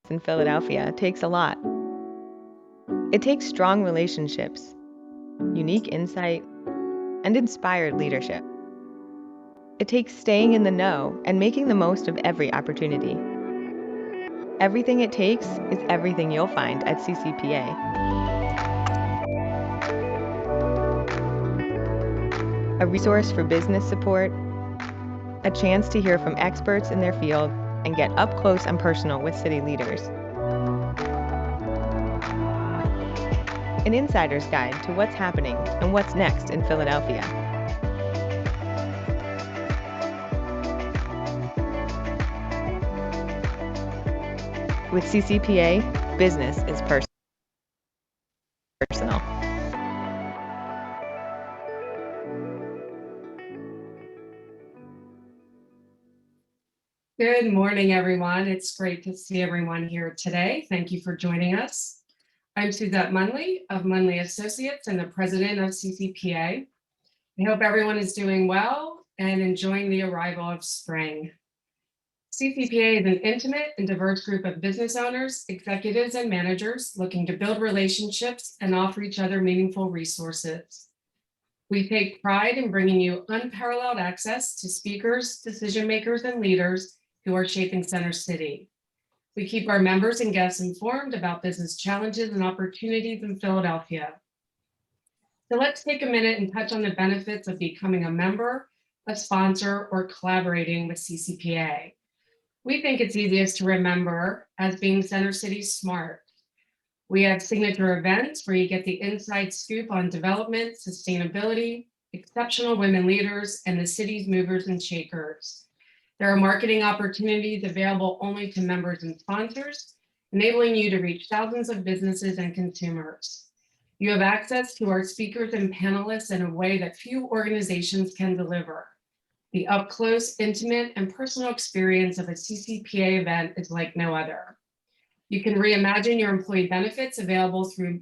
in Philadelphia takes a lot. It takes strong relationships, unique insight, and inspired leadership. It takes staying in the know and making the most of every opportunity. Everything it takes is everything you'll find at CCPA. A resource for business support, a chance to hear from experts in their field and get up close and personal with city leaders. An insider's guide to what's happening and what's next in Philadelphia. With CCPA, business is personal. Good morning, everyone. It's great to see everyone here today. Thank you for joining us. I'm Suzette Munley of Munley Associates and the president of CCPA. I hope everyone is doing well and enjoying the arrival of spring. CCPA is an intimate and diverse group of business owners, executives, and managers looking to build relationships and offer each other meaningful resources. We take pride in bringing you unparalleled access to speakers, decision makers, and leaders who are shaping Center City. We keep our members and guests informed about business challenges and opportunities in Philadelphia. So let's take a minute and touch on the benefits of becoming a member, a sponsor, or collaborating with CCPA. We think it's easiest to remember as being Center City smart. We have signature events where you get the inside scoop on development, sustainability, exceptional women leaders, and the city's movers and shakers. There are marketing opportunities available only to members and sponsors, enabling you to reach thousands of businesses and consumers. You have access to our speakers and panelists in a way that few organizations can deliver. The up-close, intimate, and personal experience of a CCPA event is like no other. You can reimagine your employee benefits available through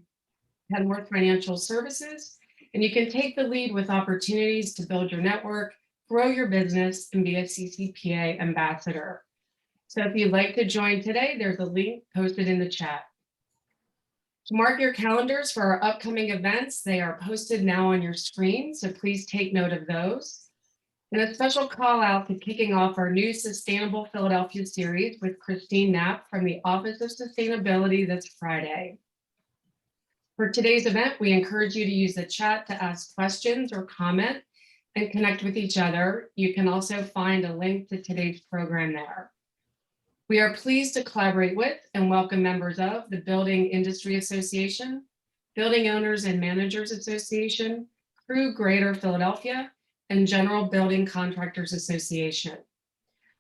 Penworth Financial Services, and you can take the lead with opportunities to build your network, grow your business, and be a CCPA ambassador. So if you'd like to join today, there's a link posted in the chat. To mark your calendars for our upcoming events, they are posted now on your screen, so please take note of those. And a special call out to kicking off our new Sustainable Philadelphia series with Christine Knapp from the Office of Sustainability this Friday. For today's event, we encourage you to use the chat to ask questions or comment and connect with each other. You can also find a link to today's program there. We are pleased to collaborate with and welcome members of the Building Industry Association, Building Owners and Managers Association, Crew Greater Philadelphia, and General Building Contractors Association.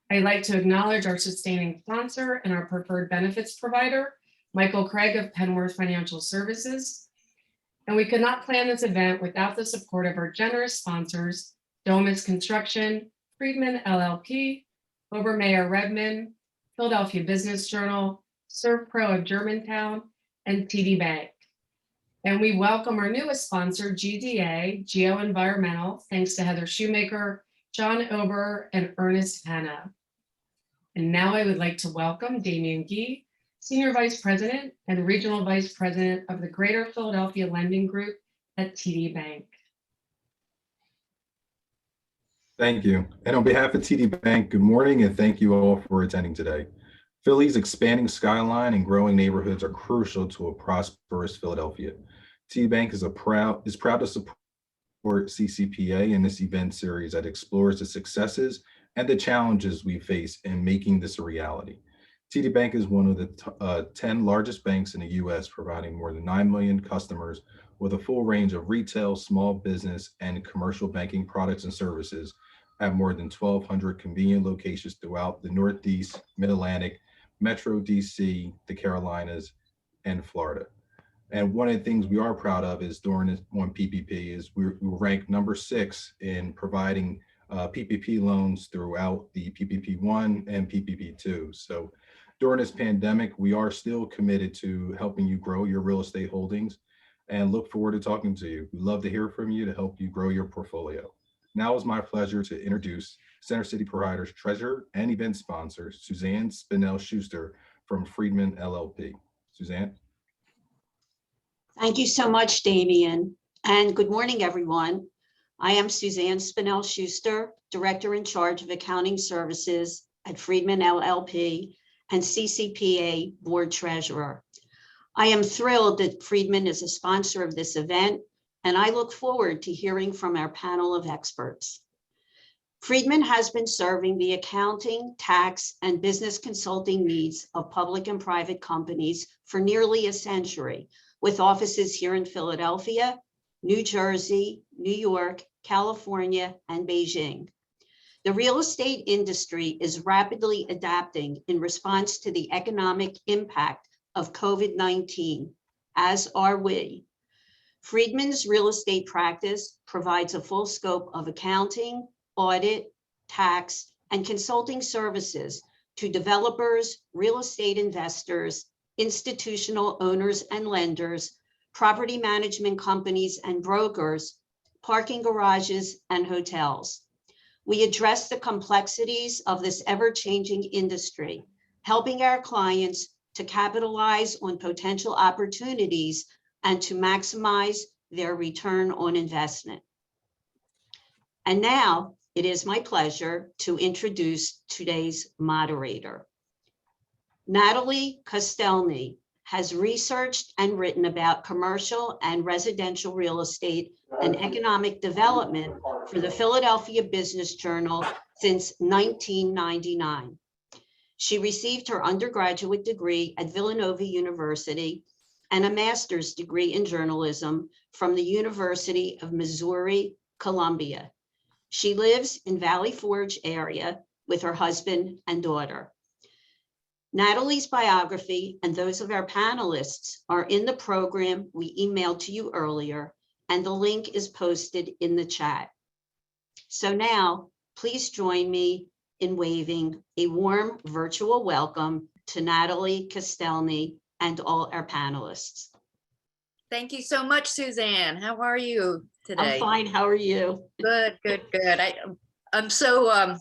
I'd like to acknowledge our sustaining sponsor and our preferred benefits provider, Michael Craig of Penworth Financial Services. And we could not plan this event without the support of our generous sponsors, Domus Construction, Friedman LLP, Obermeyer Redman, Philadelphia Business Journal, ServPro of Germantown, and TD Bank. And we welcome our newest sponsor, GDA, Geo Environmental, thanks to Heather Shoemaker, John Ober, and Ernest Hanna. And now I would like to welcome Damian Gee, Senior Vice President and Regional Vice President of the Greater Philadelphia Lending Group at TD Bank. Thank you. And on behalf of TD Bank, good morning and thank you all for attending today. Philly's expanding skyline and growing neighborhoods are crucial to a prosperous Philadelphia. TD Bank is proud to support CCPA in this event series that explores the successes and the challenges we face in making this a reality. TD Bank is one of the 10 largest banks in the US, providing more than 9 million customers with a full range of retail, small business, and commercial banking products and services at more than 1,200 convenient locations throughout the Northeast, Mid-Atlantic, Metro DC, the Carolinas, and Florida. And one of the things we are proud of is during this one PPP is we were ranked number 6 in providing PPP loans throughout the PPP1 and PPP2. So during this pandemic, we are still committed to helping you grow your real estate holdings and look forward to talking to you. We'd love to hear from you to help you grow your portfolio. Now it's my pleasure to introduce Center City Providers Treasurer and event sponsor, Suzanne Spinell Schuster from Friedman LLP. Suzanne? Thank you so much, Damian. And good morning, everyone. I am Suzanne Spinell-Schuster, Director in charge of Accounting Services at Friedman LLP and CCPA Board Treasurer. I am thrilled that Friedman is a sponsor of this event, and I look forward to hearing from our panel of experts. Friedman has been serving the accounting, tax, and business consulting needs of public and private companies for nearly a century, with offices here in Philadelphia, New Jersey, New York, California, and Beijing. The real estate industry is rapidly adapting in response to the economic impact of COVID-19, as are we. Friedman's real estate practice provides a full scope of accounting, audit, tax, and consulting services to developers, real estate investors, institutional owners and lenders, property management companies and brokers, parking garages, and hotels. We address the complexities of this ever-changing industry, helping our clients to capitalize on potential opportunities and to maximize their return on investment. And now it is my pleasure to introduce today's moderator. Natalie Kostelni has researched and written about commercial and residential real estate and economic development for the Philadelphia Business Journal since 1999. She received her undergraduate degree at Villanova University and a master's degree in journalism from the University of Missouri, Columbia. She lives in Valley Forge area with her husband and daughter. Natalie's biography and those of our panelists are in the program we emailed to you earlier, and the link is posted in the chat. So now, please join me in waving a warm virtual welcome to Natalie Kostelni and all our panelists. Thank you so much, Suzanne. How are you today? I'm fine. How are you? Good, good, good. I'm so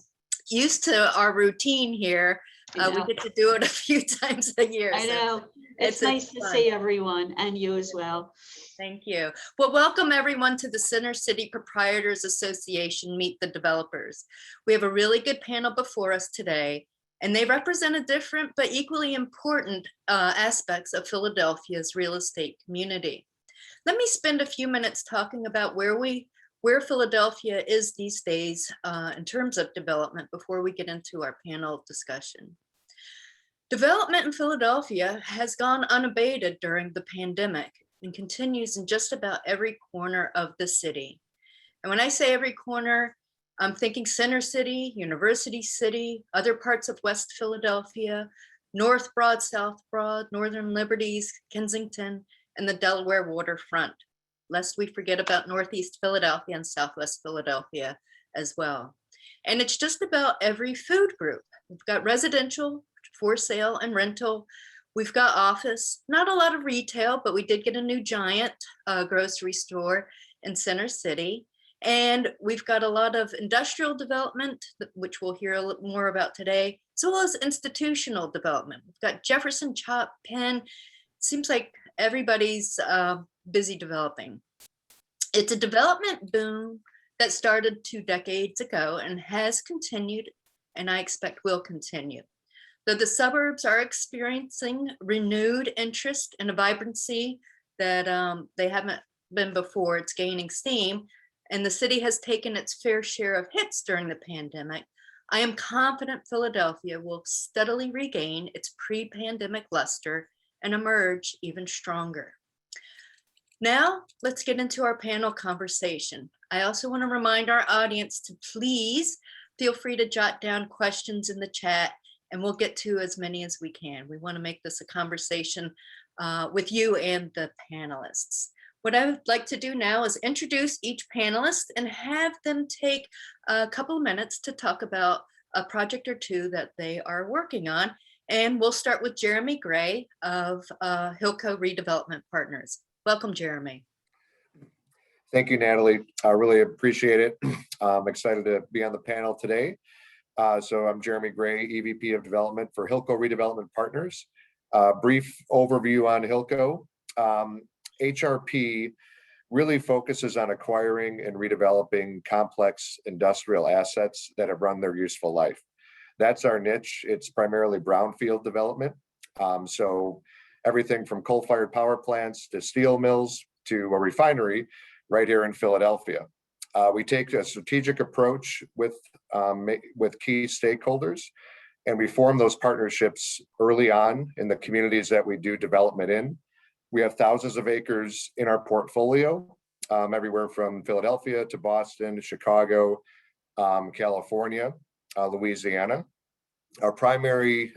used to our routine here. We get to do it a few times a year. I know. It's nice to see everyone and you as well. Thank you. Well, welcome everyone to the Center City Proprietors Association Meet the Developers. We have a really good panel before us today, and they represent a different but equally important aspects of Philadelphia's real estate community. Let me spend a few minutes talking about where Philadelphia is these days in terms of development before we get into our panel discussion. Development in Philadelphia has gone unabated during the pandemic and continues in just about every corner of the city. And when I say every corner, I'm thinking Center City, University City, other parts of West Philadelphia, North Broad, South Broad, Northern Liberties, Kensington, and the Delaware waterfront, lest we forget about Northeast Philadelphia and Southwest Philadelphia as well. And it's just about every food group. We've got residential, for sale and rental. We've got office, not a lot of retail, but we did get a new giant grocery store in Center City. And we've got a lot of industrial development, which we'll hear a little more about today, as well as institutional development. We've got Jefferson, Chop, Penn. Seems like everybody's busy developing. It's a development boom that started 2 decades ago and has continued, and I expect will continue. Though the suburbs are experiencing renewed interest and a vibrancy that they haven't been before, it's gaining steam, and the city has taken its fair share of hits during the pandemic, I am confident Philadelphia will steadily regain its pre-pandemic luster and emerge even stronger. Now, let's get into our panel conversation. I also want to remind our audience to please feel free to jot down questions in the chat, and we'll get to as many as we can. We want to make this a conversation with you and the panelists. What I would like to do now is introduce each panelist and have them take a couple of minutes to talk about a project or two that they are working on. And we'll start with Jeremy Gray of Hilco Redevelopment Partners. Welcome, Jeremy. Thank you, Natalie. I really appreciate it. I'm excited to be on the panel today. So I'm Jeremy Gray, EVP of Development for Hilco Redevelopment Partners. Brief overview on Hilco. HRP really focuses on acquiring and redeveloping complex industrial assets that have run their useful life. That's our niche. It's primarily brownfield development. So everything from coal-fired power plants to steel mills to a refinery right here in Philadelphia. We take a strategic approach with key stakeholders, and we form those partnerships early on in the communities that we do development in. We have thousands of acres in our portfolio, everywhere from Philadelphia to Boston, Chicago, California, Louisiana. Our primary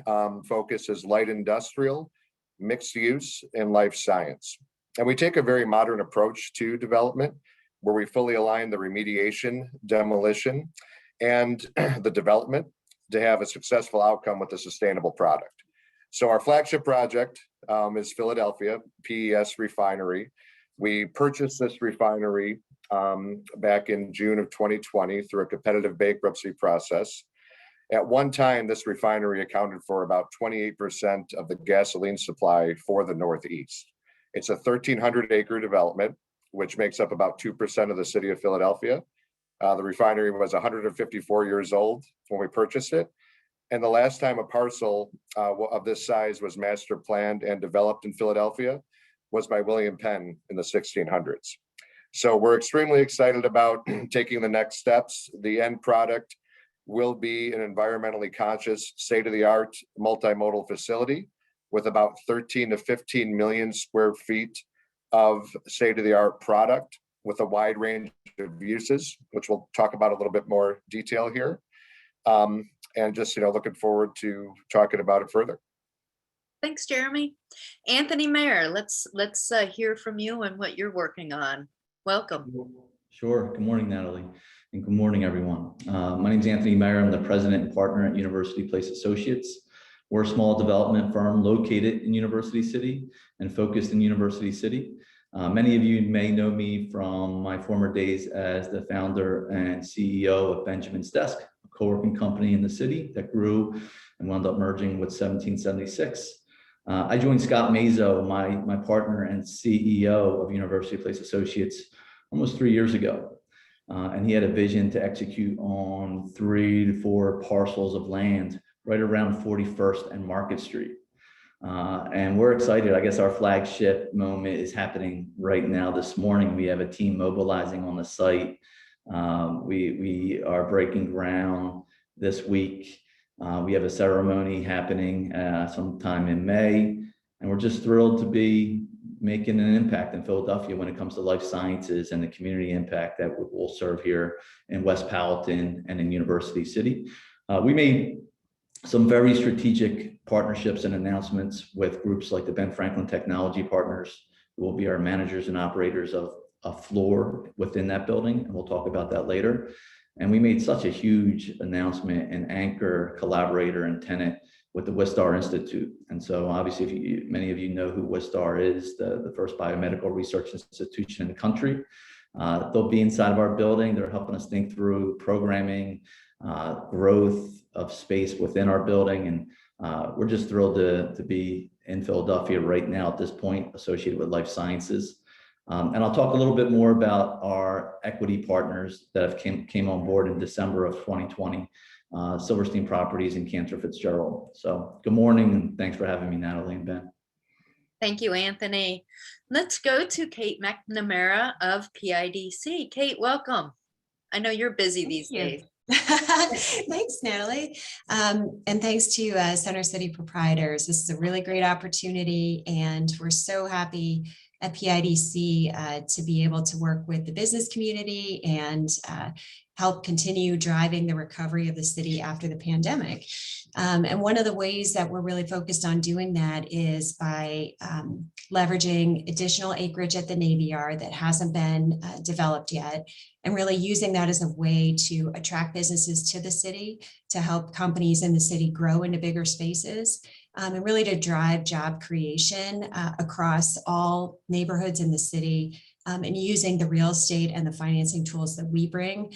focus is light industrial, mixed use, and life science. And we take a very modern approach to development where we fully align the remediation, demolition, and the development to have a successful outcome with a sustainable product. So our flagship project is Philadelphia PES refinery. We purchased this refinery back in June of 2020 through a competitive bankruptcy process. At one time, this refinery accounted for about 28% of the gasoline supply for the Northeast. It's a 1,300 acre development, which makes up about 2% of the city of Philadelphia. The refinery was 154 years old when we purchased it. And the last time a parcel of this size was master planned and developed in Philadelphia was by William Penn in the 1600s. So we're extremely excited about taking the next steps. The end product will be an environmentally conscious, state-of-the-art multimodal facility with about 13 to 15 million square feet of state-of-the-art product with a wide range of uses, which we'll talk about a little bit more detail here. And just, looking forward to talking about it further. Thanks, Jeremy. Anthony Maher, let's hear from you and what you're working on. Welcome. Sure. Good morning, Natalie, and good morning, everyone. My name is Anthony Maher. I'm the president and partner at University Place Associates. We're a small development firm located in University City and focused in University City. Many of you may know me from my former days as the founder and CEO of Benjamin's Desk, a co-working company in the city that grew and wound up merging with 1776. I joined Scott Mazo, my partner and CEO of University Place Associates, almost 3 years ago. And he had a vision to execute on 3 to 4 parcels of land right around 41st and Market Street. And we're excited. I guess our flagship moment is happening right now this morning. We have a team mobilizing on the site. We are breaking ground this week. We have a ceremony happening sometime in May, and we're just thrilled to be making an impact in Philadelphia when it comes to life sciences and the community impact that we'll serve here in West Powelton and in University City. We made some very strategic partnerships and announcements with groups like the Ben Franklin Technology Partners, who will be our managers and operators of a floor within that building, and we'll talk about that later. And we made such a huge announcement and anchor collaborator and tenant with the Wistar Institute. And so obviously, many of you know who Wistar is, the first biomedical research institution in the country. They'll be inside of our building. They're helping us think through programming, growth of space within our building. And we're just thrilled to be in Philadelphia right now at this point associated with life sciences. And I'll talk a little bit more about our equity partners that have came on board in December of 2020, Silverstein Properties and Cantor Fitzgerald. So good morning, and thanks for having me, Natalie and Ben. Thank you, Anthony. Let's go to Kate McNamara of PIDC. Kate, welcome. I know you're busy these days. Thanks, Natalie. And thanks to Center City Proprietors. This is a really great opportunity, and we're so happy at PIDC to be able to work with the business community and help continue driving the recovery of the city after the pandemic. And one of the ways that we're really focused on doing that is by leveraging additional acreage at the Navy Yard that hasn't been developed yet, and really using that as a way to attract businesses to the city, to help companies in the city grow into bigger spaces, and really to drive job creation across all neighborhoods in the city and using the real estate and the financing tools that we bring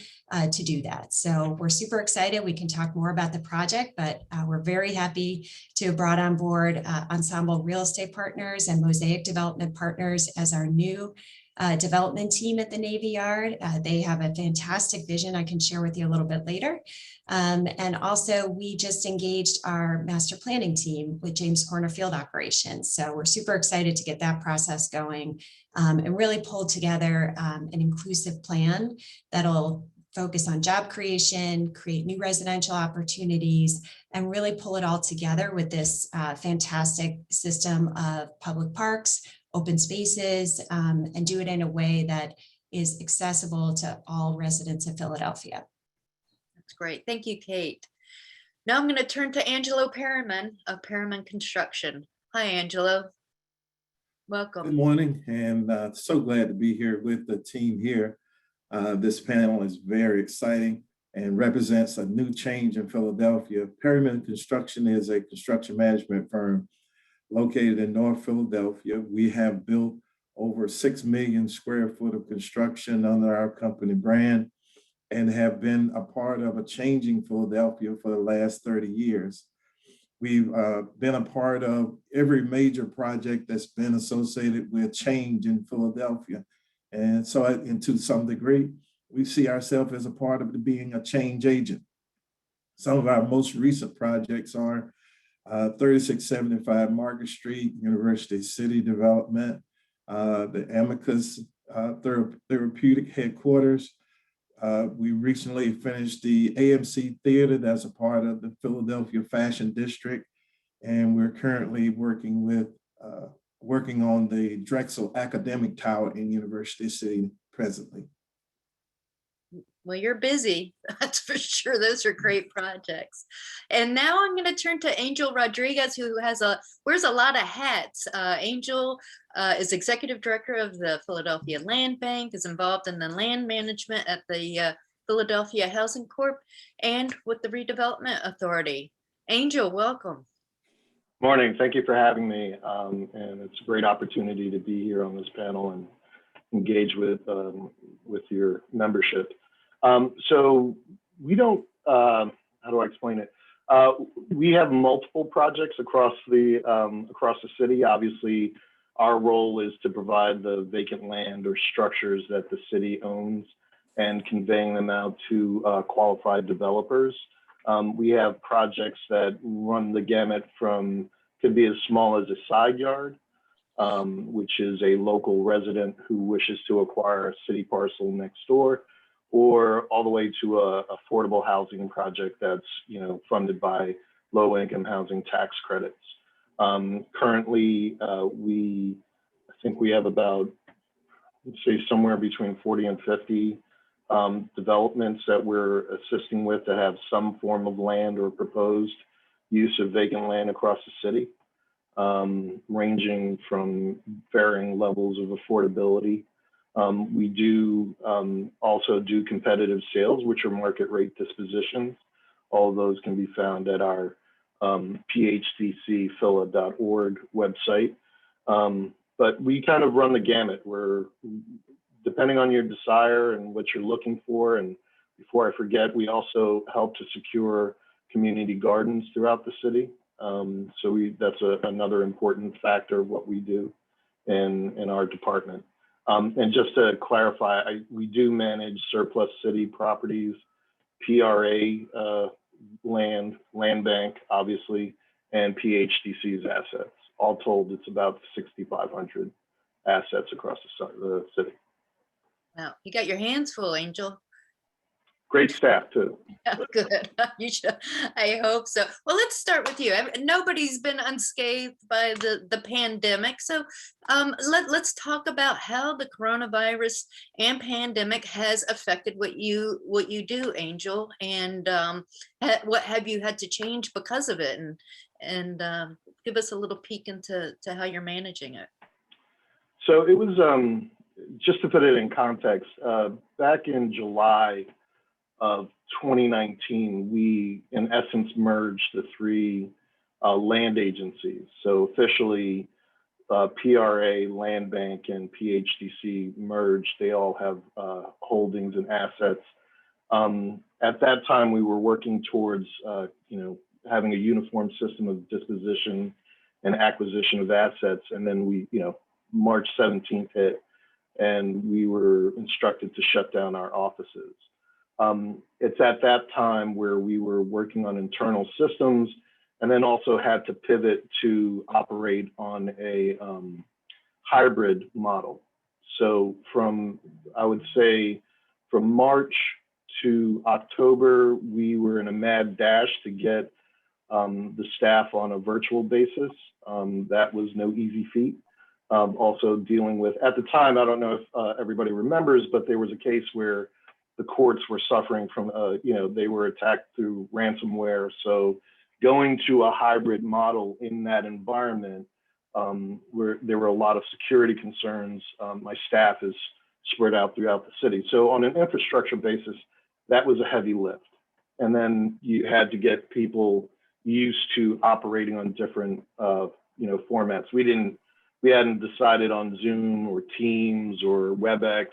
to do that. So we're super excited. We can talk more about the project, but we're very happy to have brought on board Ensemble Real Estate Partners and Mosaic Development Partners as our new development team at the Navy Yard. They have a fantastic vision I can share with you a little bit later. And also we just engaged our master planning team with James Corner Field Operations. So we're super excited to get that process going and really pull together an inclusive plan that'll focus on job creation, create new residential opportunities, and really pull it all together with this fantastic system of public parks, open spaces, and do it in a way that is accessible to all residents of Philadelphia. That's great. Thank you, Kate. Now I'm going to turn to Angelo Perryman of Perryman Construction. Hi, Angelo. Welcome. Good morning, and so glad to be here with the team here. This panel is very exciting and represents a new change in Philadelphia. Perryman Construction is a construction management firm located in North Philadelphia. We have built over 6 million square foot of construction under our company brand and have been a part of a changing Philadelphia for the last 30 years. We've been a part of every major project that's been associated with change in Philadelphia. And so, and to some degree, we see ourselves as a part of being a change agent. Some of our most recent projects are 3675 Market Street, University City Development, the Amicus Therapeutic Headquarters. We recently finished the AMC Theater that's a part of the Philadelphia Fashion District. And we're currently working on the Drexel Academic Tower in University City presently. Well, you're busy, that's for sure. Those are great projects. And now I'm going to turn to Angel Rodriguez, who wears a lot of hats. Angel is Executive Director of the Philadelphia Land Bank, is involved in the land management at the Philadelphia Housing Corp and with the Redevelopment Authority. Angel, welcome. Morning, thank you for having me. And it's a great opportunity to be here on this panel and engage with your membership. So we don't, how do I explain it? We have multiple projects across the city. Obviously, our role is to provide the vacant land or structures that the city owns and conveying them out to qualified developers. We have projects that run the gamut from, could be as small as a side yard, which is a local resident who wishes to acquire a city parcel next door, or all the way to a affordable housing project that's funded by low-income housing tax credits. Currently, I think we have about, let's say, somewhere between 40 and 50 developments that we're assisting with that have some form of land or proposed use of vacant land across the city, ranging from varying levels of affordability. We do also do competitive sales, which are market rate dispositions. All of those can be found at our PHDCphila.org website. But we kind of run the gamut. We're, depending on your desire and what you're looking for. And before I forget, we also help to secure community gardens throughout the city. So that's another important factor of what we do in our department. And just to clarify, we do manage surplus city properties, PRA land bank, obviously, and PHDC's assets. All told, it's about 6,500 assets across the city. Wow, you got your hands full, Angel. Great staff too. Good. You should. I hope so. Well, let's start with you. Nobody's been unscathed by the pandemic. So let's talk about how the coronavirus and pandemic has affected what you do, Angel, and what have you had to change because of it, and give us a little peek into how you're managing it. So it was, just to put it in context, back in July of 2019, we in essence merged the three land agencies. So officially, PRA, Land Bank, and PHDC merged. They all have holdings and assets. At that time, we were working towards, having a uniform system of disposition and acquisition of assets. And then March 17th hit, and we were instructed to shut down our offices. It's at that time where we were working on internal systems, and then also had to pivot to operate on a hybrid model. So I would say from March to October, we were in a mad dash to get the staff on a virtual basis. That was no easy feat. Also dealing with, at the time, I don't know if everybody remembers, but there was a case where the courts were suffering from, they were attacked through ransomware. So going to a hybrid model in that environment, where there were a lot of security concerns, my staff is spread out throughout the city. So on an infrastructure basis, that was a heavy lift. And then you had to get people used to operating on different, formats. We hadn't decided on Zoom or Teams or WebEx.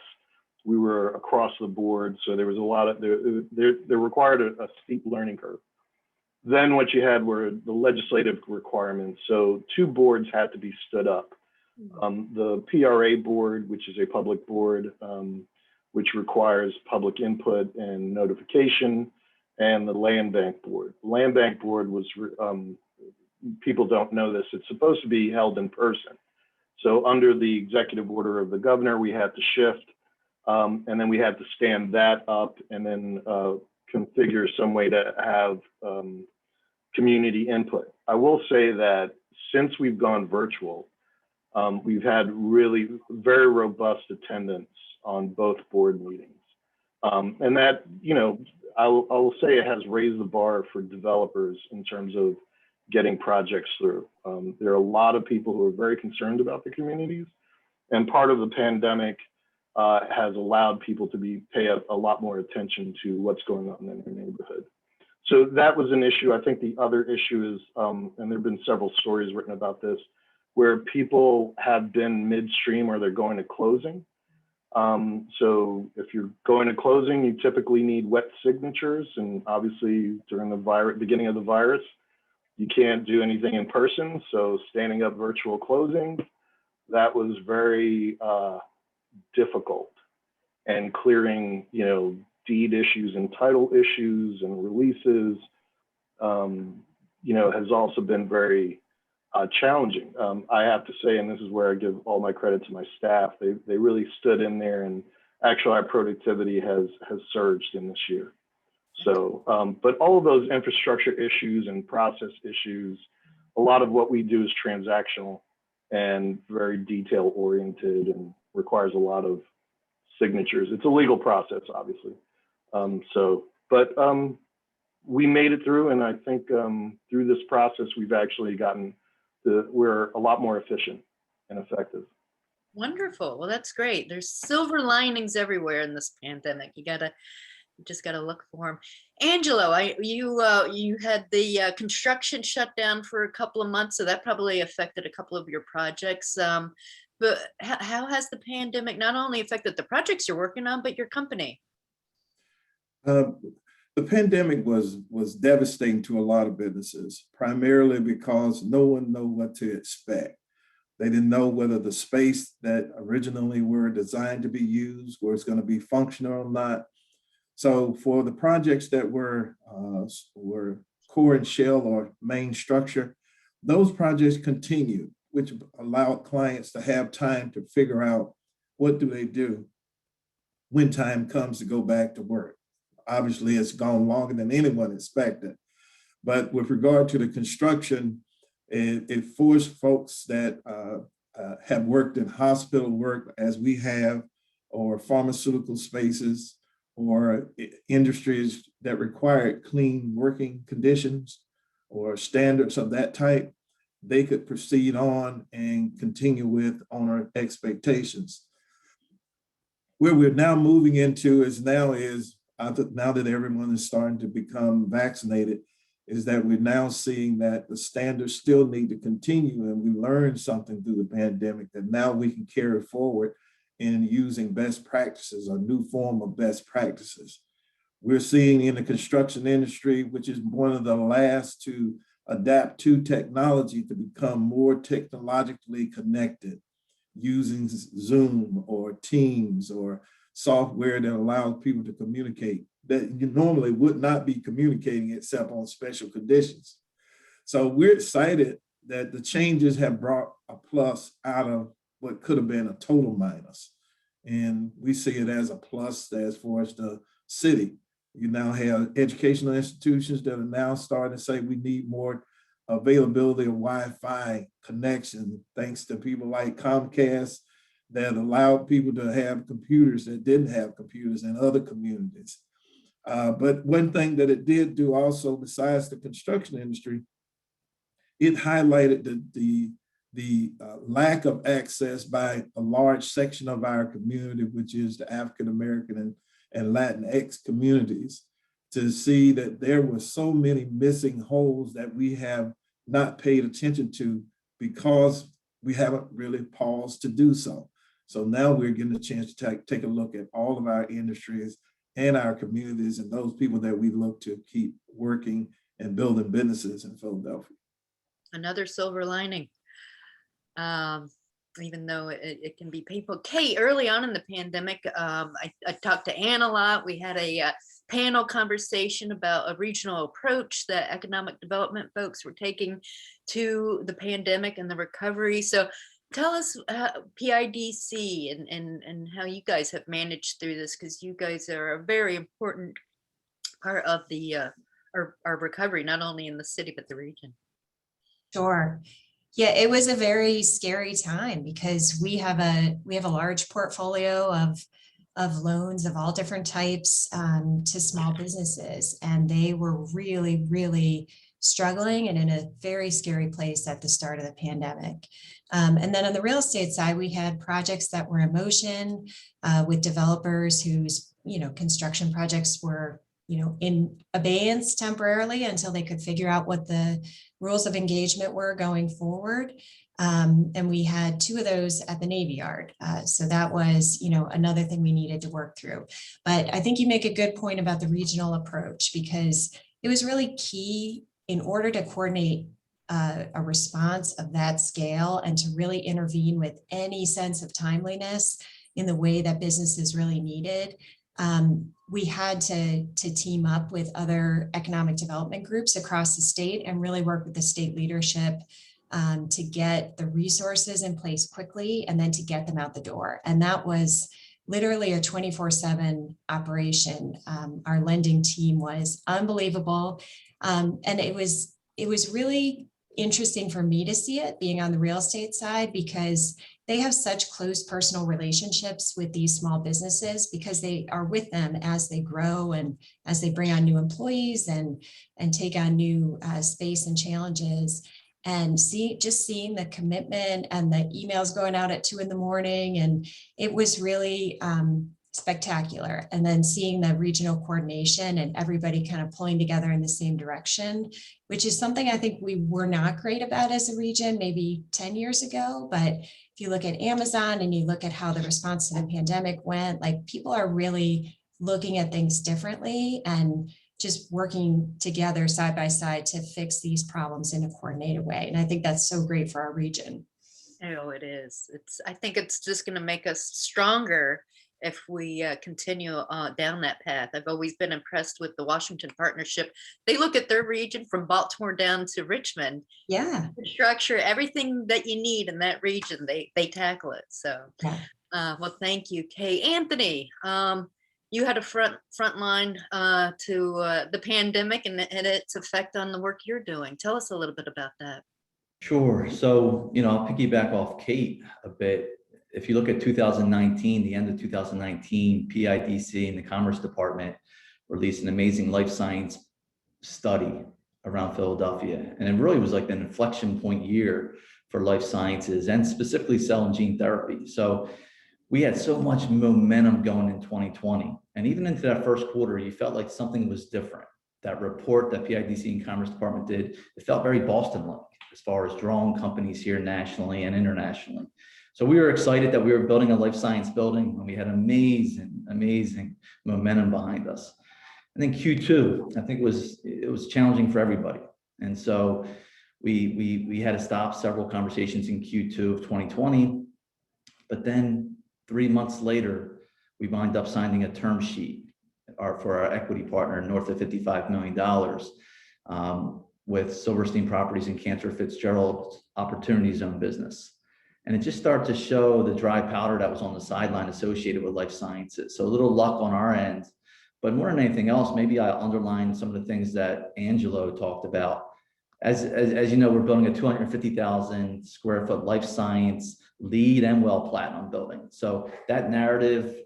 We were across the board. So there was a lot of, there required a steep learning curve. Then what you had were the legislative requirements. So 2 boards had to be stood up. The PRA board, which is a public board, which requires public input and notification, and the Land Bank board. The Land Bank board was, people don't know this, it's supposed to be held in person. So under the executive order of the governor, we had to shift, and then we had to stand that up and then configure some way to have community input. I will say that since we've gone virtual, we've had really very robust attendance on both board meetings. And that, I will say it has raised the bar for developers in terms of getting projects through. There are a lot of people who are very concerned about the communities, and part of the pandemic has allowed people to pay a lot more attention to what's going on in their neighborhood. So that was an issue. I think the other issue is, and there have been several stories written about this, where people have been midstream or they're going to closing. So if you're going to closing, you typically need wet signatures. And obviously during the beginning of the virus, you can't do anything in person. So standing up virtual closing, that was very difficult. And clearing, deed issues and title issues and releases, has also been very challenging. I have to say, and this is where I give all my credit to my staff, they really stood in there, and actually our productivity has surged in this year. So, but all of those infrastructure issues and process issues, a lot of what we do is transactional and very detail oriented and requires a lot of signatures. It's a legal process, obviously. We made it through, and I think through this process, we've actually we're a lot more efficient and effective. Wonderful. Well, that's great. There's silver linings everywhere in this pandemic. You just gotta look for them. Angelo, you had the construction shut down for a couple of months, so that probably affected a couple of your projects. But how has the pandemic not only affected the projects you're working on, but your company? The pandemic was devastating to a lot of businesses, primarily because no one knew what to expect. They didn't know whether the space that originally were designed to be used was going to be functional or not. So for the projects that were core and shell or main structure, those projects continued, which allowed clients to have time to figure out what do they do when time comes to go back to work. Obviously, it's gone longer than anyone expected. But with regard to the construction, it forced folks that have worked in hospital work as we have, or pharmaceutical spaces, or industries that required clean working conditions or standards of that type, they could proceed on and continue with owner expectations. Where we're now moving into now that everyone is starting to become vaccinated, is that we're now seeing that the standards still need to continue, and we learned something through the pandemic that now we can carry forward in using best practices, a new form of best practices. We're seeing in the construction industry, which is one of the last to adapt to technology, to become more technologically connected, using Zoom or Teams or software that allows people to communicate that you normally would not be communicating except on special conditions. So we're excited that the changes have brought a plus out of what could have been a total minus. And we see it as a plus as far as the city. You now have educational institutions that are now starting to say we need more availability of Wi-Fi connection, thanks to people like Comcast that allowed people to have computers that didn't have computers in other communities. But one thing that it did do also, besides the construction industry, it highlighted the lack of access by a large section of our community, which is the African American and Latinx communities, to see that there were so many missing holes that we have not paid attention to because we haven't really paused to do so. So now we're getting a chance to take a look at all of our industries and our communities and those people that we look to keep working and building businesses in Philadelphia. Another silver lining, even though it can be painful. Kate, early on in the pandemic, I talked to Ann a lot. We had a panel conversation about a regional approach that economic development folks were taking to the pandemic and the recovery. So tell us PIDC and how you guys have managed through this, because you guys are a very important part of the our recovery, not only in the city, but the region. Sure. Yeah, it was a very scary time because we have a large portfolio of loans of all different types to small businesses, and they were really, really struggling and in a very scary place at the start of the pandemic. And then on the real estate side, we had projects that were in motion with developers whose construction projects were in abeyance temporarily until they could figure out what the rules of engagement were going forward. And we had 2 of those at the Navy Yard. So that was, another thing we needed to work through. But I think you make a good point about the regional approach, because it was really key in order to coordinate a response of that scale and to really intervene with any sense of timeliness in the way that businesses really needed. We had to team up with other economic development groups across the state and really work with the state leadership to get the resources in place quickly and then to get them out the door. And that was literally a 24/7 operation. Our lending team was unbelievable. And it was really interesting for me to see it being on the real estate side, because they have such close personal relationships with these small businesses, because they are with them as they grow and as they bring on new employees and take on new space and challenges. And just seeing the commitment and the emails going out at 2 a.m, and it was really spectacular. And then seeing the regional coordination and everybody kind of pulling together in the same direction, which is something I think we were not great about as a region maybe 10 years ago. But if you look at Amazon and you look at how the response to the pandemic went, like, people are really looking at things differently and just working together side by side to fix these problems in a coordinated way. And I think that's so great for our region. Oh, it is. I think it's just going to make us stronger if we continue down that path. I've always been impressed with the Washington Partnership. They look at their region from Baltimore down to Richmond. Yeah. Structure, everything that you need in that region, they tackle it. So, yeah. Well, thank you, Kay. Anthony, you had a front line to the pandemic and its effect on the work you're doing. Tell us a little bit about that. Sure. So, I'll piggyback off Kate a bit. If you look at 2019, the end of 2019, PIDC and the Commerce Department released an amazing life science study around Philadelphia. And it really was like an inflection point year for life sciences and specifically cell and gene therapy. So we had so much momentum going in 2020. And even into that first quarter, you felt like something was different. that report that PIDC and Commerce Department did, it felt very Boston-like as far as drawing companies here nationally and internationally. So we were excited that we were building a life science building, and we had amazing momentum behind us. And then Q2, I think it was challenging for everybody. And so we had to stop several conversations in Q2 of 2020, but then 3 months later, we wind up signing a term sheet for our equity partner north of $55 million with Silverstein Properties and Cantor Fitzgerald's Opportunity Zone business. And it just started to show the dry powder that was on the sideline associated with life sciences. So a little luck on our end, but more than anything else, maybe I'll underline some of the things that Angelo talked about. As you know, we're building a 250,000 square foot life science LEED and WELL Platinum building. So that narrative,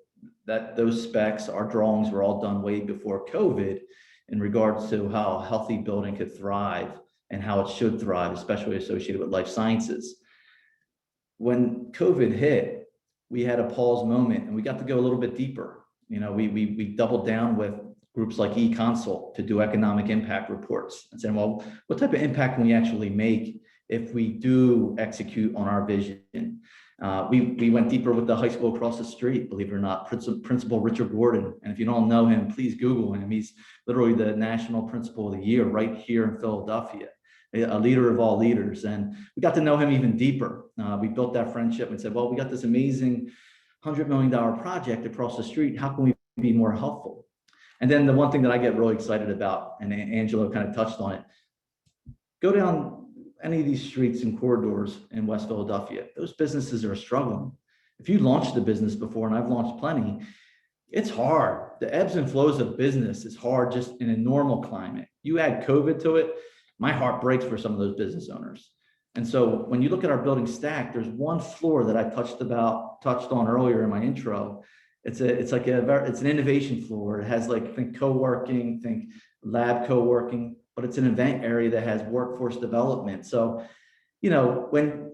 those specs, our drawings were all done way before COVID in regards to how a healthy building could thrive and how it should thrive, especially associated with life sciences. When COVID hit, we had a pause moment and we got to go a little bit deeper. You know, we doubled down with groups like eConsult to do economic impact reports and saying, well, what type of impact can we actually make if we do execute on our vision? We went deeper with the high school across the street, believe it or not, Principal Richard Gordon. And if you don't know him, please Google him. He's literally the National Principal of the Year right here in Philadelphia, a leader of all leaders. And we got to know him even deeper. We built that friendship and said, well, we got this amazing $100 million project across the street. How can we be more helpful? And then the one thing that I get really excited about, and Angelo kind of touched on it, go down any of these streets and corridors in West Philadelphia, those businesses are struggling. If you launched a business before, and I've launched plenty, it's hard. The ebbs and flows of business is hard just in a normal climate. You add COVID to it, my heart breaks for some of those business owners. And so when you look at our building stack, there's one floor that I touched on earlier in my intro. It's an innovation floor. It has think co-working, think lab co-working, but it's an event area that has workforce development. So, you know,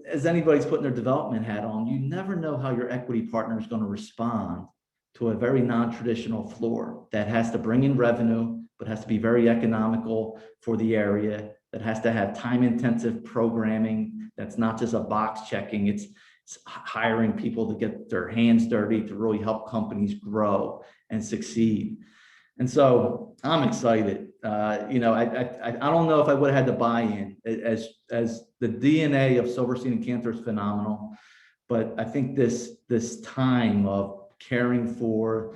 as anybody's putting their development hat on, you never know how your equity partner is going to respond to a very non-traditional floor that has to bring in revenue, but has to be very economical for the area, that has to have time-intensive programming. That's not just a box checking. It's hiring people to get their hands dirty to really help companies grow and succeed. And so I'm excited. You know, I don't know if I would have had the buy-in as the DNA of Silverstein and Cantor is phenomenal, but I think this time of caring for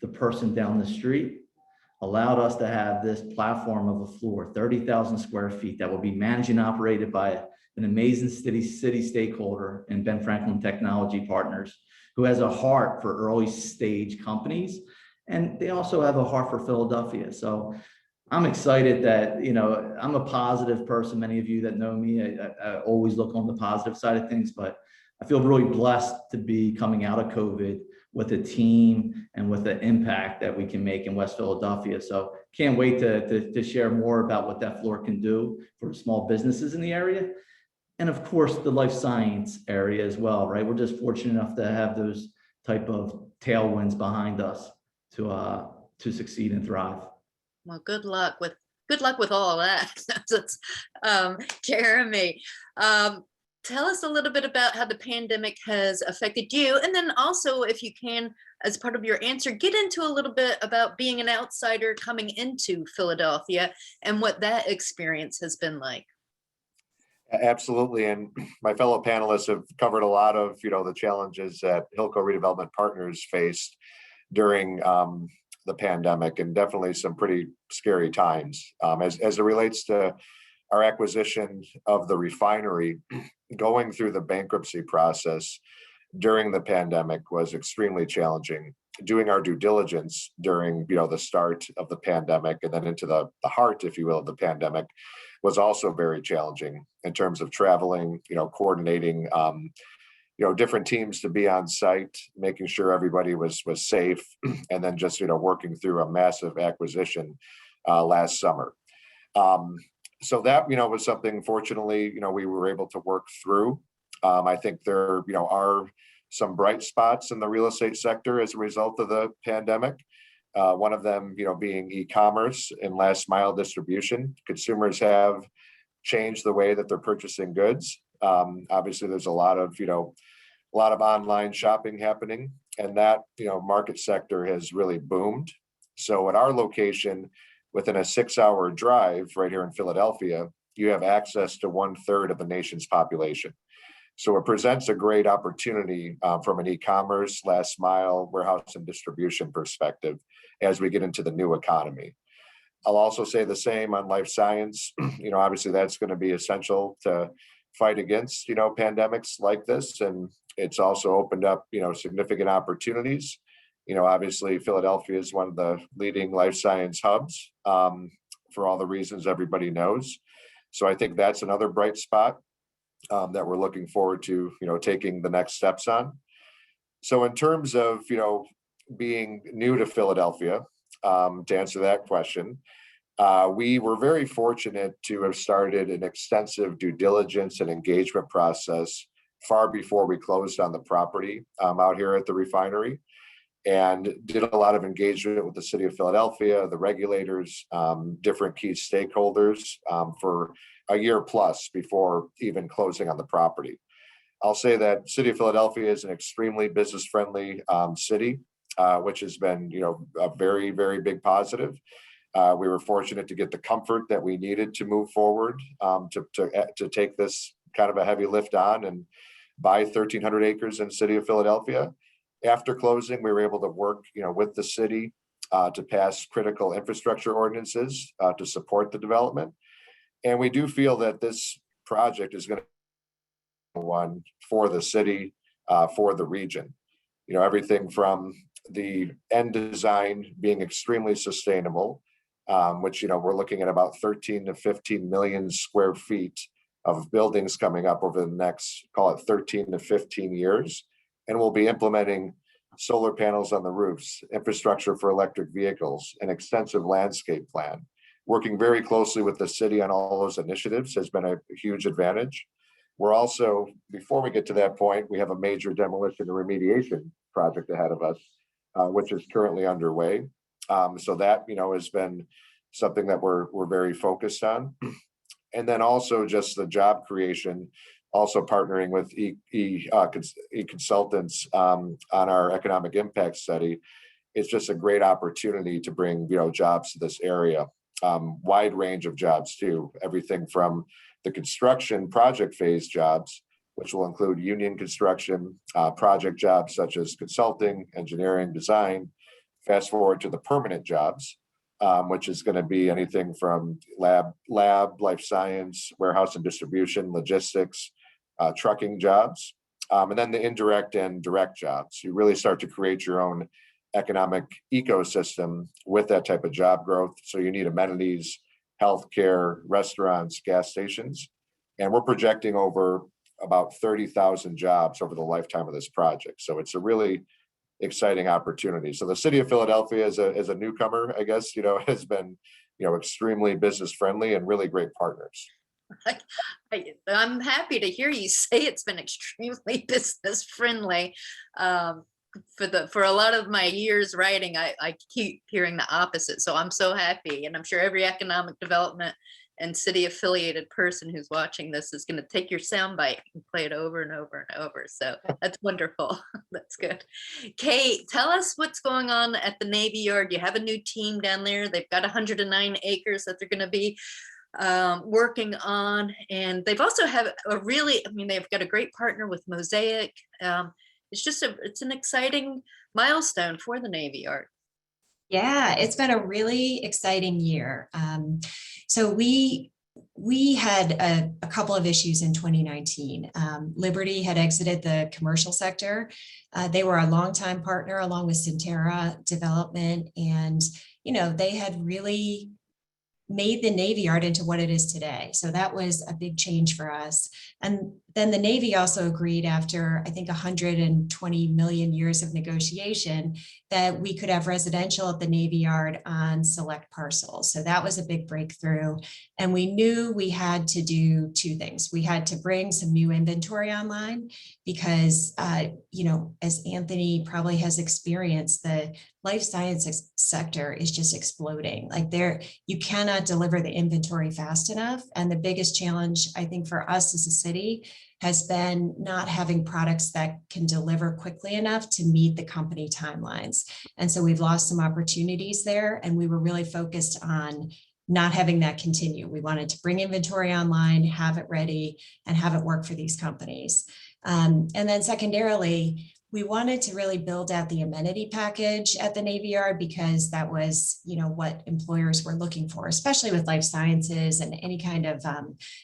the person down the street allowed us to have this platform of a floor, 30,000 square feet, that will be managed and operated by an amazing city stakeholder in Ben Franklin Technology Partners, who has a heart for early stage companies. And they also have a heart for Philadelphia. So I'm excited that, you know, I'm a positive person. Many of you that know me, I always look on the positive side of things, but I feel really blessed to be coming out of COVID with a team and with the impact that we can make in West Philadelphia. So can't wait to share more about what that floor can do for small businesses in the area. And of course, the life science area as well, right? We're just fortunate enough to have those type of tailwinds behind us to succeed and thrive. Well, good luck with all that. Jeremy, tell us a little bit about how the pandemic has affected you. And then also, if you can, as part of your answer, get into a little bit about being an outsider coming into Philadelphia and what that experience has been like. Absolutely. And my fellow panelists have covered a lot of, you know, the challenges that Hilco Redevelopment Partners faced during the pandemic, and definitely some pretty scary times. As it relates to our acquisition of the refinery, going through the bankruptcy process during the pandemic was extremely challenging. Doing our due diligence during, you know, the start of the pandemic and then into the heart, if you will, of the pandemic was also very challenging in terms of traveling, you know, coordinating, you know, different teams to be on site, making sure everybody was safe, and then just, you know, working through a massive acquisition last summer. So that, you know, was something, fortunately, you know, we were able to work through. I think there, you know, are some bright spots in the real estate sector as a result of the pandemic. One of them, being e-commerce and last mile distribution. Consumers have changed the way that they're purchasing goods. Obviously, there's a lot of online shopping happening, and that market sector has really boomed. So at our location, within a 6-hour drive right here in Philadelphia, you have access to 1/3 of the nation's population. So it presents a great opportunity from an e-commerce, last mile, warehouse and distribution perspective as we get into the new economy. I'll also say the same on life science. Obviously that's going to be essential to fight against, pandemics like this. And it's also opened up, significant opportunities. Obviously Philadelphia is one of the leading life science hubs for all the reasons everybody knows. So I think that's another bright spot that we're looking forward to, taking the next steps on. So in terms of, being new to Philadelphia, to answer that question, we were very fortunate to have started an extensive due diligence and engagement process far before we closed on the property out here at the refinery, and did a lot of engagement with the city of Philadelphia, the regulators, different key stakeholders for a year plus before even closing on the property. I'll say that city of Philadelphia is an extremely business-friendly city, which has been, a very, very big positive. We were fortunate to get the comfort that we needed to move forward, to take this kind of a heavy lift on and buy 1,300 acres in the city of Philadelphia. After closing, we were able to work, with the city to pass critical infrastructure ordinances to support the development. And we do feel that this project is going to be one for the city, for the region. Everything from the end design being extremely sustainable, which, we're looking at about 13 to 15 million square feet of buildings coming up over the next, call it 13 to 15 years. And we'll be implementing solar panels on the roofs, infrastructure for electric vehicles, an extensive landscape plan. Working very closely with the city on all those initiatives has been a huge advantage. We're also, before we get to that point, we have a major demolition and remediation project ahead of us, which is currently underway. So that, has been something that we're very focused on. And then also just the job creation, also partnering with consultants on our economic impact study. It's just a great opportunity to bring, jobs to this area. Wide range of jobs too, everything from the construction project phase jobs, which will include union construction, project jobs such as consulting, engineering, design, fast forward to the permanent jobs, which is going to be anything from lab, life science, warehouse and distribution, logistics, trucking jobs, and then the indirect and direct jobs. You really start to create your own economic ecosystem with that type of job growth. So you need amenities, healthcare, restaurants, gas stations, and we're projecting over about 30,000 jobs over the lifetime of this project. So it's a really exciting opportunity. So the city of Philadelphia as a newcomer, I guess, has been, extremely business friendly and really great partners. I'm happy to hear you say it's been extremely business friendly. For a lot of my years writing, I keep hearing the opposite. So I'm so happy, and I'm sure every economic development and city affiliated person who's watching this is going to take your soundbite and play it over and over and over. So that's wonderful. That's good. Kate, tell us what's going on at the Navy Yard. You have a new team down there. They've got 109 acres that they're going to be working on, and they've also have they've got a great partner with Mosaic. It's an exciting milestone for the Navy Yard. Yeah, it's been a really exciting year. So we had a couple of issues in 2019. Liberty had exited the commercial sector. They were a longtime partner along with Centera Development, and they had really made the Navy Yard into what it is today. So that was a big change for us. And then the Navy also agreed after, I think, 120 million years of negotiation that we could have residential at the Navy Yard on select parcels. So that was a big breakthrough. And we knew we had to do two things. We had to bring some new inventory online because, as Anthony probably has experienced, the life sciences sector is just exploding. Like you cannot deliver the inventory fast enough. And the biggest challenge, I think, for us as a city has been not having products that can deliver quickly enough to meet the company timelines. And so we've lost some opportunities there, and we were really focused on not having that continue. We wanted to bring inventory online, have it ready, and have it work for these companies. And then secondarily, we wanted to really build out the amenity package at the Navy Yard because that was, what employers were looking for, especially with life sciences and any kind of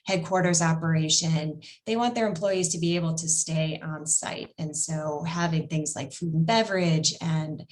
headquarters operation. They want their employees to be able to stay on site. And so having things like food and beverage and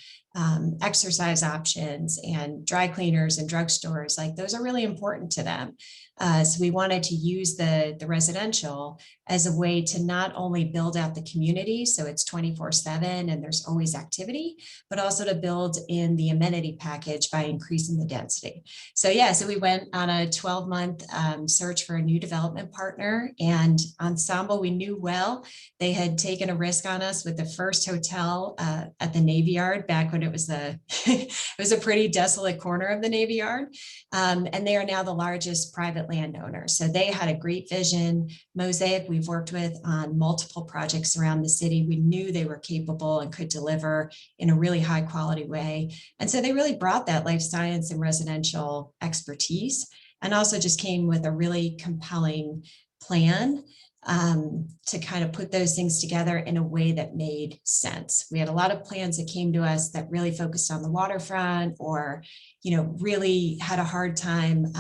exercise options and dry cleaners and drugstores, like those are really important to them. So we wanted to use the residential as a way to not only build out the community, so it's 24/7 and there's always activity, but also to build in the amenity package by increasing the density. So we went on a 12-month search for a new development partner, and Ensemble, we knew well. They had taken a risk on us with the first hotel at the Navy Yard back when it was it was a pretty desolate corner of the Navy Yard. And they are now the largest private landowner. So they had a great vision. Mosaic, we've worked with on multiple projects around the city. We knew they were capable and could deliver in a really high quality way. And so they really brought that life science and residential expertise, and also just came with a really compelling plan to kind of put those things together in a way that made sense. We had a lot of plans that came to us that really focused on the waterfront or, really had a hard time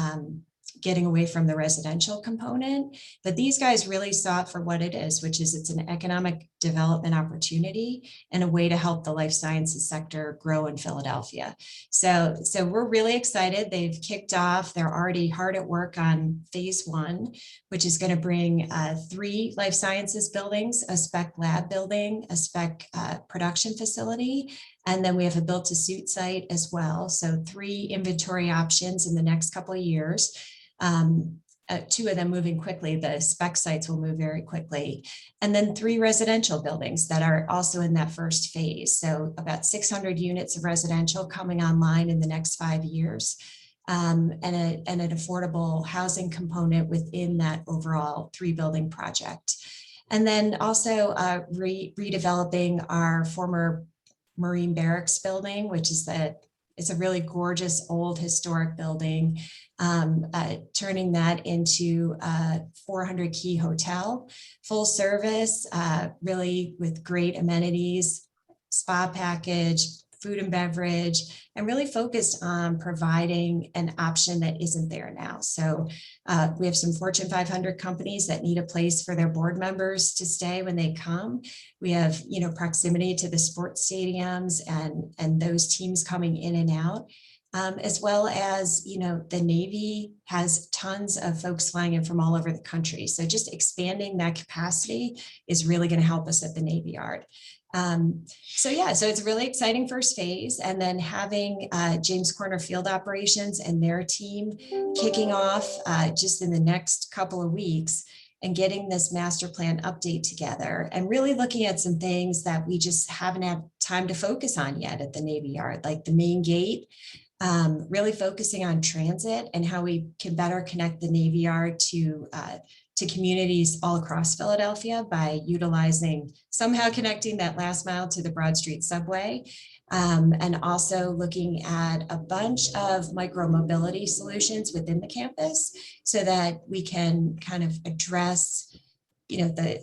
getting away from the residential component. But these guys really saw it for what it is, which is it's an economic development opportunity and a way to help the life sciences sector grow in Philadelphia. So we're really excited. They've kicked off. They're already hard at work on phase 1, which is going to bring 3 life sciences buildings, a spec lab building, a spec production facility, and then we have a built to suit site as well. So 3 inventory options in the next couple of years. 2 of them moving quickly. The spec sites will move very quickly. And then 3 residential buildings that are also in that first phase. So about 600 units of residential coming online in the next 5 years. And an affordable housing component within that overall 3-building project. And then also redeveloping our former Marine Barracks building, which is it's a really gorgeous old historic building, turning that into a 400 key hotel, full service, really with great amenities, spa package, food and beverage, and really focused on providing an option that isn't there now. So we have some Fortune 500 companies that need a place for their board members to stay when they come. We have, proximity to the sports stadiums and those teams coming in and out. As well as, the Navy has tons of folks flying in from all over the country. So just expanding that capacity is really going to help us at the Navy Yard. So it's a really exciting first phase. And then having James Corner Field Operations and their team kicking off just in the next couple of weeks and getting this master plan update together and really looking at some things that we just haven't had time to focus on yet at the Navy Yard, like the main gate. Really focusing on transit and how we can better connect the Navy Yard to communities all across Philadelphia by somehow connecting that last mile to the Broad Street subway. And also looking at a bunch of micro mobility solutions within the campus so that we can kind of address, a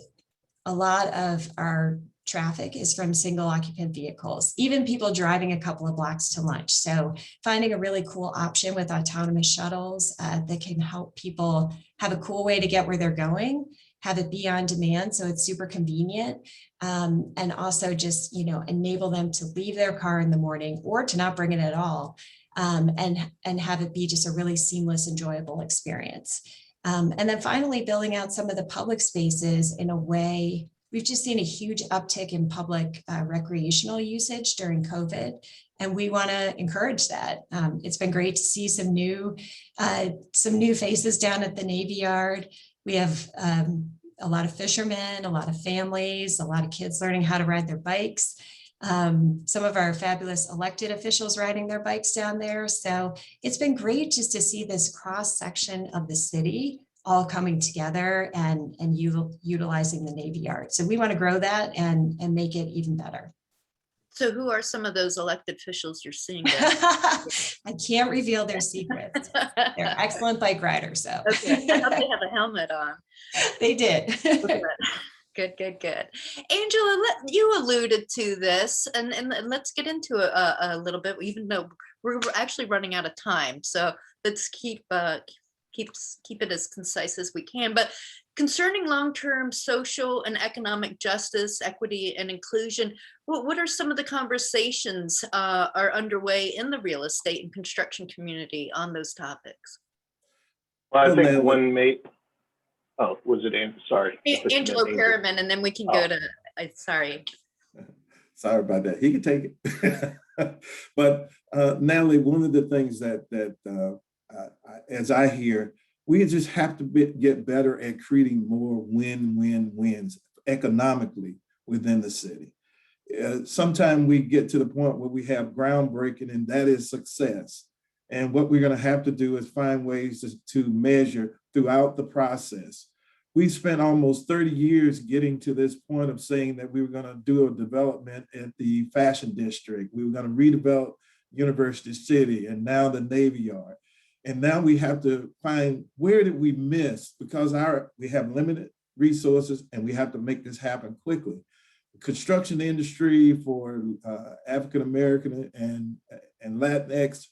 lot of our traffic is from single occupant vehicles, even people driving a couple of blocks to lunch. So finding a really cool option with autonomous shuttles that can help people have a cool way to get where they're going, have it be on demand so it's super convenient, and also just, enable them to leave their car in the morning or to not bring it at all, and have it be just a really seamless, enjoyable experience. And then finally, building out some of the public spaces in a way, we've just seen a huge uptick in public recreational usage during COVID, and we want to encourage that. It's been great to see some new faces down at the Navy Yard. We have a lot of fishermen, a lot of families, a lot of kids learning how to ride their bikes. Some of our fabulous elected officials riding their bikes down there. So it's been great just to see this cross section of the city all coming together and utilizing the Navy Yard. So we want to grow that and make it even better. So who are some of those elected officials you're seeing there? I can't reveal their secrets. They're excellent bike riders. So Okay, I hope they have a helmet on. They did. Good. Angela, you alluded to this, and let's get into a little bit, even though we're actually running out of time. So let's keep it as concise as we can. But concerning long-term social and economic justice, equity, and inclusion, what are some of the conversations are underway in the real estate and construction community on those topics? Well, I think one may. Oh, was it sorry? Angelo Perryman, and then we can go to. Sorry. Sorry about that. He can take it. But Natalie, one of the things that as I hear, we just have to get better at creating more win-win-wins economically within the city. Sometimes we get to the point where we have groundbreaking, and that is success. And what we're going to have to do is find ways to measure throughout the process. We spent almost 30 years getting to this point of saying that we were going to do a development at the Fashion District. We were going to redevelop University City and now the Navy Yard. And now we have to find where did we miss, because we have limited resources and we have to make this happen quickly. The construction industry for African-American and Latinx,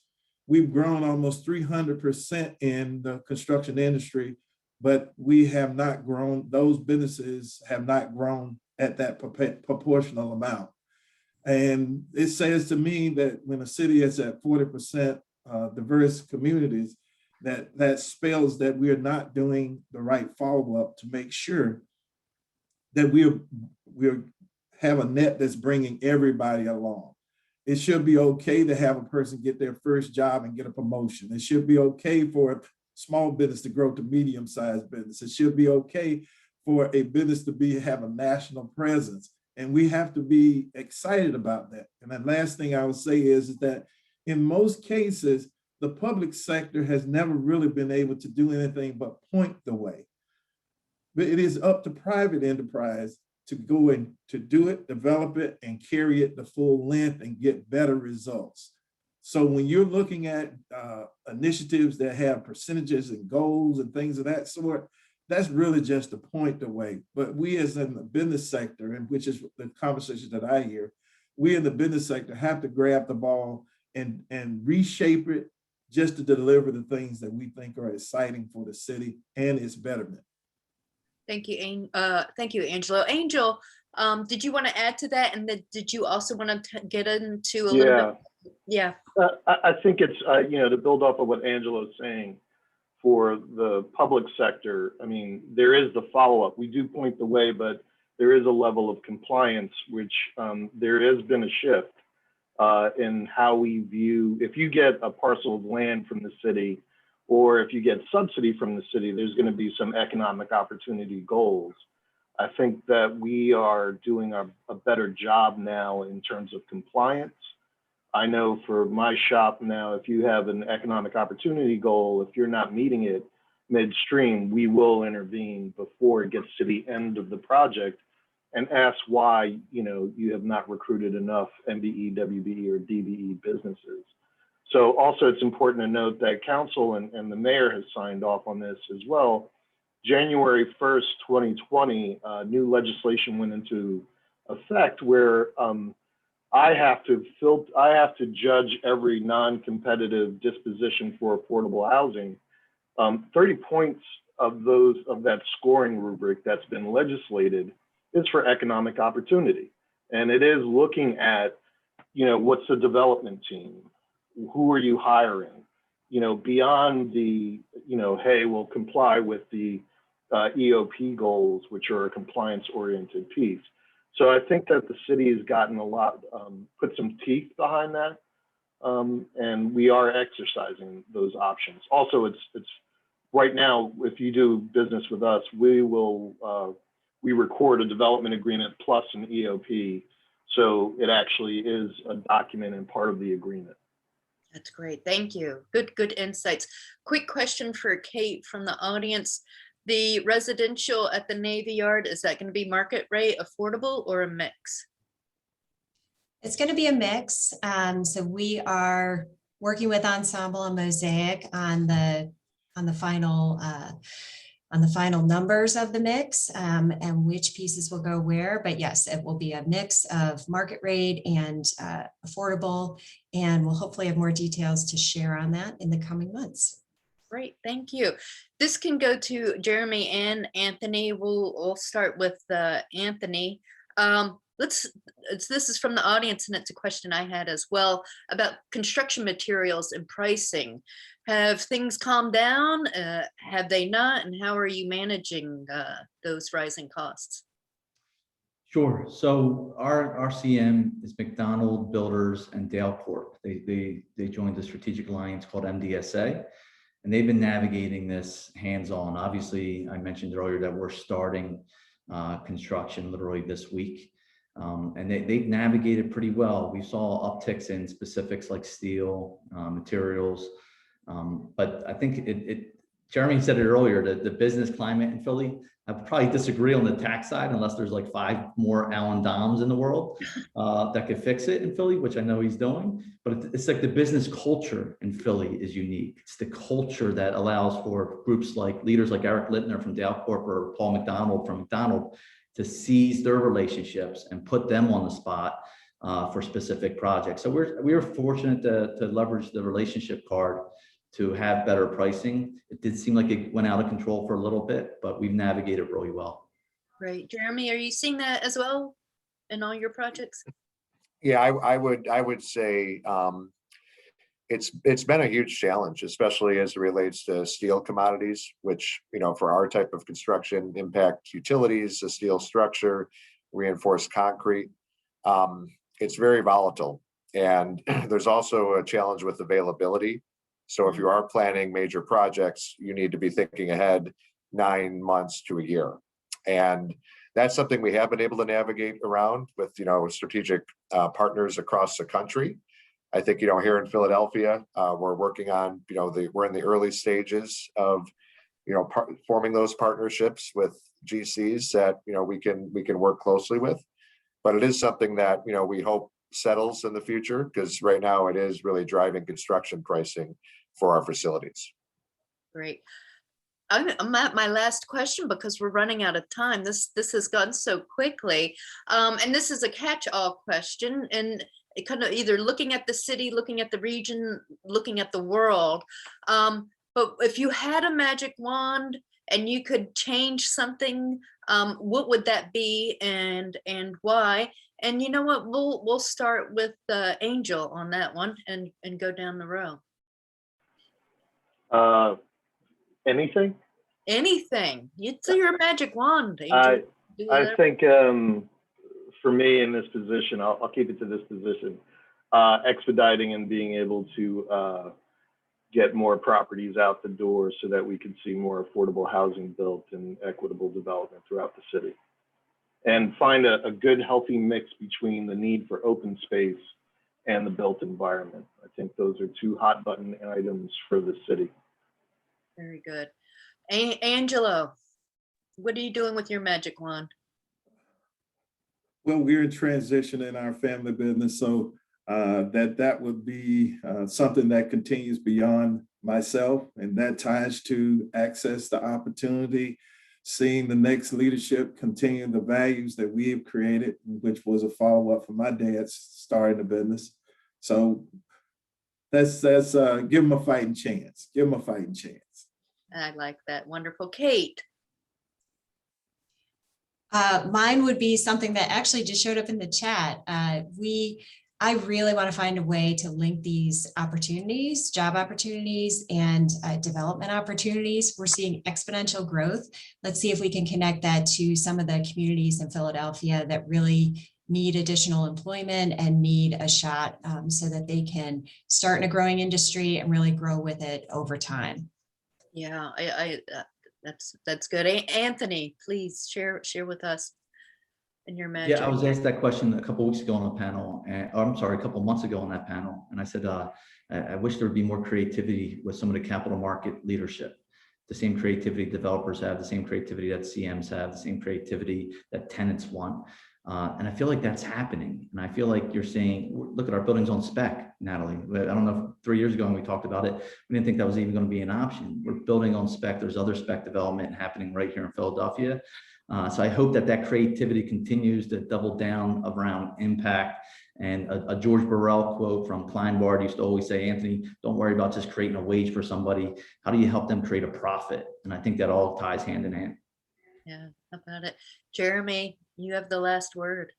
we've grown almost 300% in the construction industry, but we have not grown, those businesses have not grown at that proportional amount. And it says to me that when a city is at 40% diverse communities, that spells that we are not doing the right follow-up to make sure that we have a net that's bringing everybody along. It should be okay to have a person get their first job and get a promotion. It should be okay for a small business to grow to medium-sized business. It should be okay for a business to have a national presence. And we have to be excited about that. And the last thing I would say is that in most cases, the public sector has never really been able to do anything but point the way. But it is up to private enterprise to go and to do it, develop it, and carry it the full length and get better results. So when you're looking at initiatives that have percentages and goals and things of that sort, that's really just a point away. But we as in the business sector, and which is the conversation that I hear, we in the business sector have to grab the ball and reshape it just to deliver the things that we think are exciting for the city and its betterment. Thank you, Angelo. Angel, did you want to add to that? And did you also want to get into a little bit? Yeah. I think it's, to build off of what Angelo is saying, for the public sector, I mean, there is the follow-up. We do point the way, but there is a level of compliance, which there has been a shift in how we view, if you get a parcel of land from the city, or if you get subsidy from the city, there's going to be some economic opportunity goals. I think that we are doing a better job now in terms of compliance. I know for my shop now, if you have an economic opportunity goal, if you're not meeting it midstream, we will intervene before it gets to the end of the project and ask why you have not recruited enough MBE, WBE, or DBE businesses. So also it's important to note that council and the mayor has signed off on this as well. January 1st, 2020, new legislation went into effect where I have to judge every non-competitive disposition for affordable housing. 30 points of that scoring rubric that's been legislated is for economic opportunity. And it is looking at, what's the development team? Who are you hiring? beyond the, hey, we'll comply with the EOP goals, which are a compliance-oriented piece. So I think that the city has gotten a lot, put some teeth behind that, and we are exercising those options. Also, it's right now, if you do business with us, we record a development agreement plus an EOP, so it actually is a document and part of the agreement. That's great. Thank you. Good insights. Quick question for Kate from the audience. The residential at the Navy Yard, is that going to be market rate, affordable, or a mix? It's going to be a mix. So we are working with Ensemble and Mosaic on the final numbers of the mix, and which pieces will go where. But yes, it will be a mix of market rate and affordable, and we'll hopefully have more details to share on that in the coming months. Great, thank you. This can go to Jeremy and Anthony. We'll start with Anthony. This is from the audience, and it's a question I had as well about construction materials and pricing. Have things calmed down? Have they not? And how are you managing those rising costs? Sure. So our RCM is McDonald Builders and Dale Corp. They joined the strategic alliance called MDSA, and they've been navigating this hands-on. Obviously, I mentioned earlier that we're starting construction literally this week. And they've navigated pretty well. We saw upticks in specifics like steel, materials. But I think Jeremy said it earlier, that the business climate in Philly, I probably disagree on the tax side, unless there's like 5 more Allen Doms in the world that could fix it in Philly, which I know he's doing. But it's like the business culture in Philly is unique. It's the culture that allows for groups like leaders like Eric Littner from Dale Corp or Paul McDonald from McDonald to seize their relationships and put them on the spot for specific projects. So we were fortunate to leverage the relationship card to have better pricing. It did seem like it went out of control for a little bit, but we've navigated really well. Great. Jeremy, are you seeing that as well in all your projects? Yeah, I would say it's been a huge challenge, especially as it relates to steel commodities, which, for our type of construction impact utilities, the steel structure, reinforced concrete. It's very volatile. And there's also a challenge with availability. So if you are planning major projects, you need to be thinking ahead 9 months to a year. And that's something we have been able to navigate around with, strategic partners across the country. I think, here in Philadelphia, we're working on, we're in the early stages of, forming those partnerships with GCs that, we can work closely with. But it is something that, we hope settles in the future, because right now it is really driving construction pricing for our facilities. Great. I'm at my last question because we're running out of time. This has gone so quickly. And this is a catch-all question, and it kind of either looking at the city, looking at the region, looking at the world. But if you had a magic wand and you could change something, what would that be and why? And you know what, we'll start with Angel on that one and go down the row. Anything? Anything. It's your magic wand, Angel. I think for me in this position, I'll keep it to this position, expediting and being able to get more properties out the door so that we can see more affordable housing built and equitable development throughout the city. And find a good, healthy mix between the need for open space and the built environment. I think those are 2 hot button items for the city. Very good. Angelo, what are you doing with your magic wand? Well, we're in transition in our family business, so that would be something that continues beyond myself, and that ties to access to opportunity, seeing the next leadership continue the values that we have created, which was a follow-up from my dad's starting the business. So that's give them a fighting chance. Give them a fighting chance. I like that. Wonderful. Kate. Mine would be something that actually just showed up in the chat. We I really want to find a way to link these opportunities, job opportunities, and development opportunities. We're seeing exponential growth. Let's see if we can connect that to some of the communities in Philadelphia that really need additional employment and need a shot so that they can start in a growing industry and really grow with it over time. Yeah, that's good. Anthony, please share with us and your magic. Yeah, I was asked that question a couple of weeks ago on the panel, or I'm sorry, a couple of months ago on that panel. And I said, I wish there would be more creativity with some of the capital market leadership. The same creativity developers have, the same creativity that CMs have, the same creativity that tenants want. And I feel like that's happening. And I feel like you're saying, look at our buildings on spec, Natalie. I don't know, 3 years ago when we talked about it, we didn't think that was even going to be an option. We're building on spec. There's other spec development happening right here in Philadelphia. So I hope that creativity continues to double down around impact. And a George Burrell quote from Kleinbard used to always say, Anthony, don't worry about just creating a wage for somebody. How do you help them create a profit? And I think that all ties hand in hand. Yeah, how about it? Jeremy, you have the last word.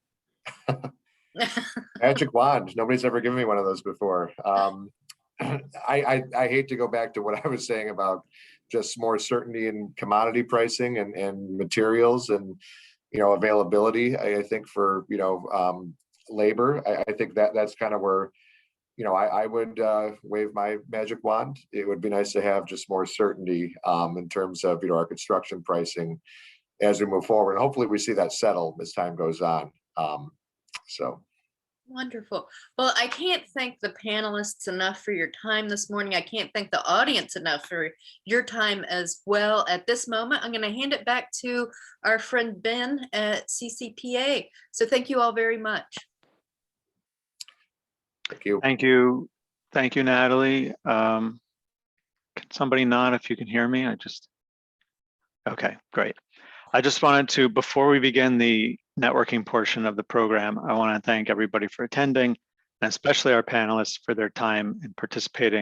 Magic wand. Nobody's ever given me one of those before. I hate to go back to what I was saying about just more certainty in commodity pricing and materials and, availability. I think for, labor, I think that's kind of where, I would wave my magic wand. It would be nice to have just more certainty in terms of, our construction pricing as we move forward. And hopefully we see that settle as time goes on. So. Wonderful. Well, I can't thank the panelists enough for your time this morning. I can't thank the audience enough for your time as well. At this moment, I'm going to hand it back to our friend Ben at CCPA. So thank you all very much. Thank you. Thank you. Thank you, Natalie. Can somebody nod if you can hear me? Okay, great. I just wanted to, before we begin the networking portion of the program, I want to thank everybody for attending, and especially our panelists for their time in participating